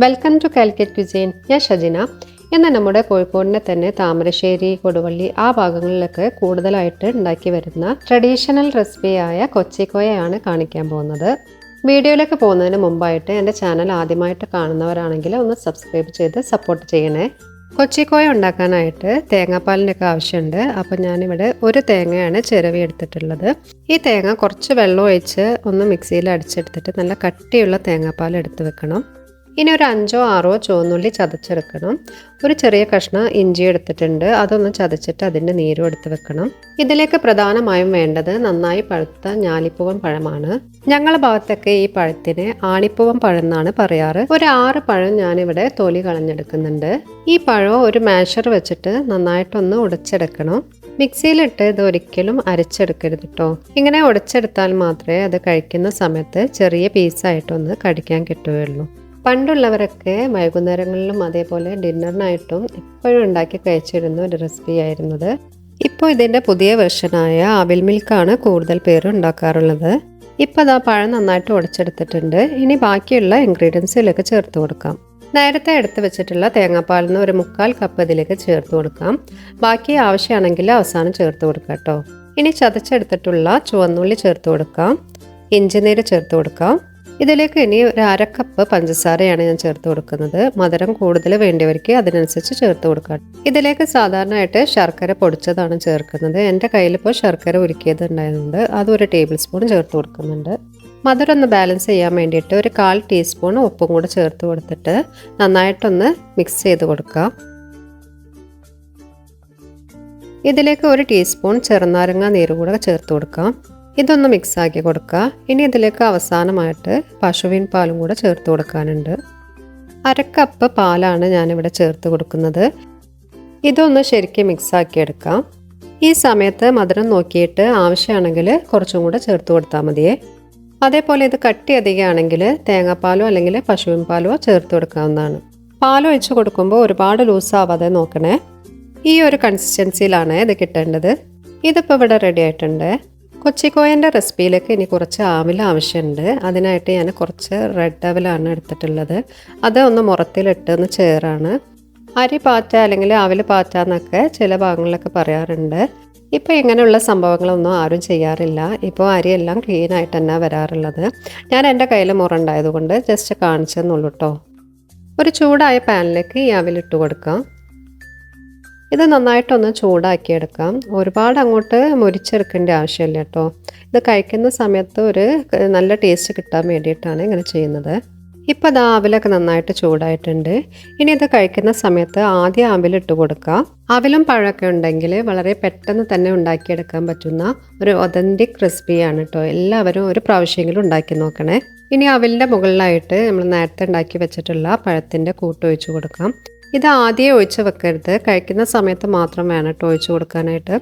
Welcome to Calicut cuisine. ഞാൻ ഷജിന. എന്നാൽ നമ്മുടെ കോഴിക്കോടിനെ തന്നെ താമരശ്ശേരി, കൊടുവള്ളി ആ ഭാഗങ്ങളിലൊക്കെ കൂടുതലായിട്ട് ഉണ്ടാക്കി വരുന്ന ട്രഡീഷണൽ റെസിപ്പിയായ കൊച്ചിക്കോയയാണ് കാണിക്കാൻ പോകുന്നത്. വീഡിയോയിലേക്ക് പോകുന്നതിന് മുമ്പായിട്ട് എൻ്റെ ചാനൽ ആദ്യമായിട്ട് കാണുന്നവരാണെങ്കിൽ ഒന്ന് സബ്സ്ക്രൈബ് ചെയ്ത് സപ്പോർട്ട് ചെയ്യണേ. കൊച്ചിക്കോയ ഉണ്ടാക്കാനായിട്ട് തേങ്ങാപ്പാലിൻ്റെ ഒക്കെ ആവശ്യമുണ്ട്. അപ്പോൾ ഞാനിവിടെ ഒരു തേങ്ങയാണ് ചിരവി എടുത്തിട്ടുള്ളത്. ഈ തേങ്ങ കുറച്ച് വെള്ളം ഒഴിച്ച് ഒന്ന് മിക്സിയിൽ അടിച്ചെടുത്തിട്ട് നല്ല കട്ടിയുള്ള തേങ്ങാപ്പാൽ എടുത്ത് വെക്കണം. ഇനി ഒരു 5-6 ചുവന്നുള്ളി ചതച്ചെടുക്കണം. ഒരു ചെറിയ കഷ്ണം ഇഞ്ചി എടുത്തിട്ടുണ്ട്, അതൊന്ന് ചതച്ചിട്ട് അതിൻ്റെ നീരും എടുത്ത് വെക്കണം. ഇതിലേക്ക് പ്രധാനമായും വേണ്ടത് നന്നായി പഴുത്ത ഞാലിപ്പൂവൻ പഴമാണ്. ഞങ്ങളുടെ ഭാഗത്തൊക്കെ ഈ പഴത്തിന് ആണിപ്പൂവൻ പഴം എന്നാണ് പറയാറ്. ഒരു 6 പഴം ഞാനിവിടെ തൊലി കളഞ്ഞെടുക്കുന്നുണ്ട്. ഈ പഴം ഒരു മാഷർ വെച്ചിട്ട് നന്നായിട്ടൊന്ന് ഉടച്ചെടുക്കണം. മിക്സിയിലിട്ട് ഇത് ഒരിക്കലും അരച്ചെടുക്കരുത് കേട്ടോ. ഇങ്ങനെ ഉടച്ചെടുത്താൽ മാത്രമേ അത് കഴിക്കുന്ന സമയത്ത് ചെറിയ പീസായിട്ടൊന്ന് കടിക്കാൻ കിട്ടുകയുള്ളൂ. പണ്ടുള്ളവരൊക്കെ വൈകുന്നേരങ്ങളിലും അതേപോലെ ഡിന്നറിനായിട്ടും എപ്പോഴും ഉണ്ടാക്കി കഴിച്ചിരുന്ന ഒരു റെസിപ്പി ആയിരുന്നത്. ഇപ്പോൾ ഇതിൻ്റെ പുതിയ വെർഷനായ അവിൽ മിൽക്കാണ് കൂടുതൽ പേര് ഉണ്ടാക്കാറുള്ളത്. ഇപ്പോൾ അതാ പഴം നന്നായിട്ട് ഉടച്ചെടുത്തിട്ടുണ്ട്. ഇനി ബാക്കിയുള്ള ഇൻഗ്രീഡിയൻസിലേക്ക് ചേർത്ത് കൊടുക്കാം. നേരത്തെ എടുത്ത് വെച്ചിട്ടുള്ള തേങ്ങാപ്പാലിൽ നിന്ന് ഒരു 1/4 കപ്പ് ഇതിലേക്ക് ചേർത്ത് കൊടുക്കാം. ബാക്കി ആവശ്യമാണെങ്കിൽ അവസാനം ചേർത്ത് കൊടുക്കാം കേട്ടോ. ഇനി ചതച്ചെടുത്തിട്ടുള്ള ചുവന്നുള്ളി ചേർത്ത് കൊടുക്കാം. ഇഞ്ചി നീര് ചേർത്ത് കൊടുക്കാം. ഇതിലേക്ക് ഇനി ഒരു 1/2 കപ്പ് പഞ്ചസാരയാണ് ഞാൻ ചേർത്ത് കൊടുക്കുന്നത്. മധുരം കൂടുതൽ വേണ്ടിയവർക്ക് അതിനനുസരിച്ച് ചേർത്ത് കൊടുക്കാം. ഇതിലേക്ക് സാധാരണയായിട്ട് ശർക്കര പൊടിച്ചതാണ് ചേർക്കുന്നത്. എൻ്റെ കയ്യിലിപ്പോൾ ശർക്കര ഉരുക്കിയത് ഉണ്ടായതുകൊണ്ട് അത് 1 ടേബിൾ സ്പൂൺ ചേർത്ത് കൊടുക്കുന്നുണ്ട്. മധുരം ഒന്ന് ബാലൻസ് ചെയ്യാൻ വേണ്ടിയിട്ട് ഒരു 1/4 ടീസ്പൂൺ ഉപ്പും കൂടെ ചേർത്ത് കൊടുത്തിട്ട് നന്നായിട്ടൊന്ന് മിക്സ് ചെയ്ത് കൊടുക്കാം. ഇതിലേക്ക് 1 ടീസ്പൂൺ ചെറുനാരങ്ങ നീര് കൂടെ ചേർത്ത് കൊടുക്കാം. ഇതൊന്ന് മിക്സാക്കി കൊടുക്കുക. ഇനി ഇതിലേക്ക് അവസാനമായിട്ട് പശുവിൻ പാലും കൂടെ ചേർത്ത് കൊടുക്കാനുണ്ട്. 1/2 കപ്പ് പാലാണ് ഞാനിവിടെ ചേർത്ത് കൊടുക്കുന്നത്. ഇതൊന്ന് ശരിക്കും മിക്സാക്കി എടുക്കാം. ഈ സമയത്ത് മധുരം നോക്കിയിട്ട് ആവശ്യമാണെങ്കിൽ കുറച്ചും കൂടെ ചേർത്ത് കൊടുത്താൽ മതിയേ. അതേപോലെ ഇത് കട്ടി അധികമാണെങ്കിൽ തേങ്ങാപ്പാലോ അല്ലെങ്കിൽ പശുവിൻ പാലോ ചേർത്ത് കൊടുക്കാവുന്നതാണ്. പാലൊഴിച്ച് കൊടുക്കുമ്പോൾ ഒരുപാട് ലൂസാവാതെ നോക്കണേ. ഈ ഒരു കൺസിസ്റ്റൻസിയിലാണ് ഇത് കിട്ടേണ്ടത്. ഇതിപ്പോൾ ഇവിടെ റെഡി ആയിട്ടുണ്ട്. കൊച്ചിക്കോയൻ്റെ റെസിപ്പിയിലേക്ക് ഇനി കുറച്ച് ആവിൽ ആവശ്യമുണ്ട്. അതിനായിട്ട് ഞാൻ കുറച്ച് റെഡ് അവലാണ് എടുത്തിട്ടുള്ളത്. അത് ഒന്ന് മുറത്തിലിട്ട് ഒന്ന് ചേറാണ്. അരി പാറ്റ അല്ലെങ്കിൽ ആവിൽ പാറ്റ എന്നൊക്കെ ചില ഭാഗങ്ങളിലൊക്കെ പറയാറുണ്ട്. ഇപ്പോൾ ഇങ്ങനെയുള്ള സംഭവങ്ങളൊന്നും ആരും ചെയ്യാറില്ല. ഇപ്പോൾ അരിയെല്ലാം ക്ലീനായിട്ട് തന്നെ വരാറുള്ളത്. ഞാൻ എൻ്റെ കയ്യിൽ മുറുണ്ടായതുകൊണ്ട് ജസ്റ്റ് കാണിച്ചെന്നുള്ളൂ കേട്ടോ. ഒരു ചൂടായ പാനിലേക്ക് ഈ അവിലിട്ട് കൊടുക്കാം. ഇത് നന്നായിട്ടൊന്ന് ചൂടാക്കിയെടുക്കാം. ഒരുപാട് അങ്ങോട്ട് മുരിച്ചെടുക്കേണ്ട ആവശ്യമില്ല കേട്ടോ. ഇത് കഴിക്കുന്ന സമയത്ത് ഒരു നല്ല ടേസ്റ്റ് കിട്ടാൻ വേണ്ടിയിട്ടാണ് ഇങ്ങനെ ചെയ്യുന്നത്. ഇപ്പോൾ അത് ആവിലൊക്കെ നന്നായിട്ട് ചൂടായിട്ടുണ്ട്. ഇനി ഇത് കഴിക്കുന്ന സമയത്ത് ആദ്യം ആവിലിട്ട് കൊടുക്കുക. ആവിലും പഴമൊക്കെ ഉണ്ടെങ്കിൽ വളരെ പെട്ടെന്ന് തന്നെ ഉണ്ടാക്കിയെടുക്കാൻ പറ്റുന്ന ഒരു ഒതൻറ്റിക് റെസിപ്പിയാണ് കേട്ടോ. എല്ലാവരും ഒരു പ്രാവശ്യമെങ്കിലും ഉണ്ടാക്കി നോക്കണേ. ഇനി അവിലിൻ്റെ മുകളിലായിട്ട് നമ്മൾ നേരത്തെ ഉണ്ടാക്കി വെച്ചിട്ടുള്ള പഴത്തിൻ്റെ കൂട്ട് ഒഴിച്ച് കൊടുക്കാം. ഇത് ആദ്യം ഒഴിച്ച് വെക്കരുത്, കഴിക്കുന്ന സമയത്ത് മാത്രം വേണം കേട്ടോ ഒഴിച്ച് കൊടുക്കാനായിട്ട്.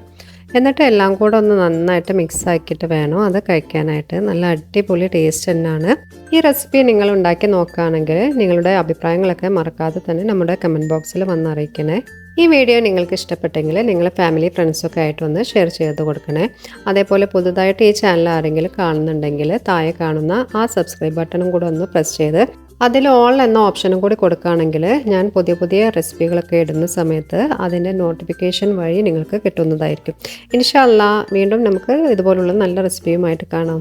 എന്നിട്ട് എല്ലാം കൂടെ ഒന്ന് നന്നായിട്ട് മിക്സ് ആക്കിയിട്ട് വേണം അത് കഴിക്കാനായിട്ട്. നല്ല അടിപൊളി ടേസ്റ്റ് തന്നെയാണ്. ഈ റെസിപ്പി നിങ്ങൾ ഉണ്ടാക്കി നോക്കുകയാണെങ്കിൽ നിങ്ങളുടെ അഭിപ്രായങ്ങളൊക്കെ മറക്കാതെ തന്നെ നമ്മുടെ കമൻറ്റ് ബോക്സിൽ വന്ന് അറിയിക്കണേ. ഈ വീഡിയോ നിങ്ങൾക്ക് ഇഷ്ടപ്പെട്ടെങ്കിൽ നിങ്ങൾ ഫാമിലി ഫ്രണ്ട്സൊക്കെ ആയിട്ടൊന്ന് ഷെയർ ചെയ്ത് കൊടുക്കണേ. അതേപോലെ പുതുതായിട്ട് ഈ ചാനൽ ആരെങ്കിലും കാണുന്നുണ്ടെങ്കിൽ താഴെ കാണുന്ന ആ സബ്സ്ക്രൈബ് ബട്ടണും കൂടെ ഒന്ന് പ്രസ് ചെയ്ത് അതിൽ ഓൾ എന്ന ഓപ്ഷനും കൂടി കൊടുക്കുകയാണെങ്കിൽ ഞാൻ പുതിയ പുതിയ റെസിപ്പികളൊക്കെ ഇടുന്ന സമയത്ത് അതിൻ്റെ നോട്ടിഫിക്കേഷൻ വഴി നിങ്ങൾക്ക് കിട്ടുന്നതായിരിക്കും. ഇൻഷാ അല്ലാഹ് വീണ്ടും നമുക്ക് ഇതുപോലുള്ള നല്ല റെസിപ്പിയുമായിട്ട് കാണാം.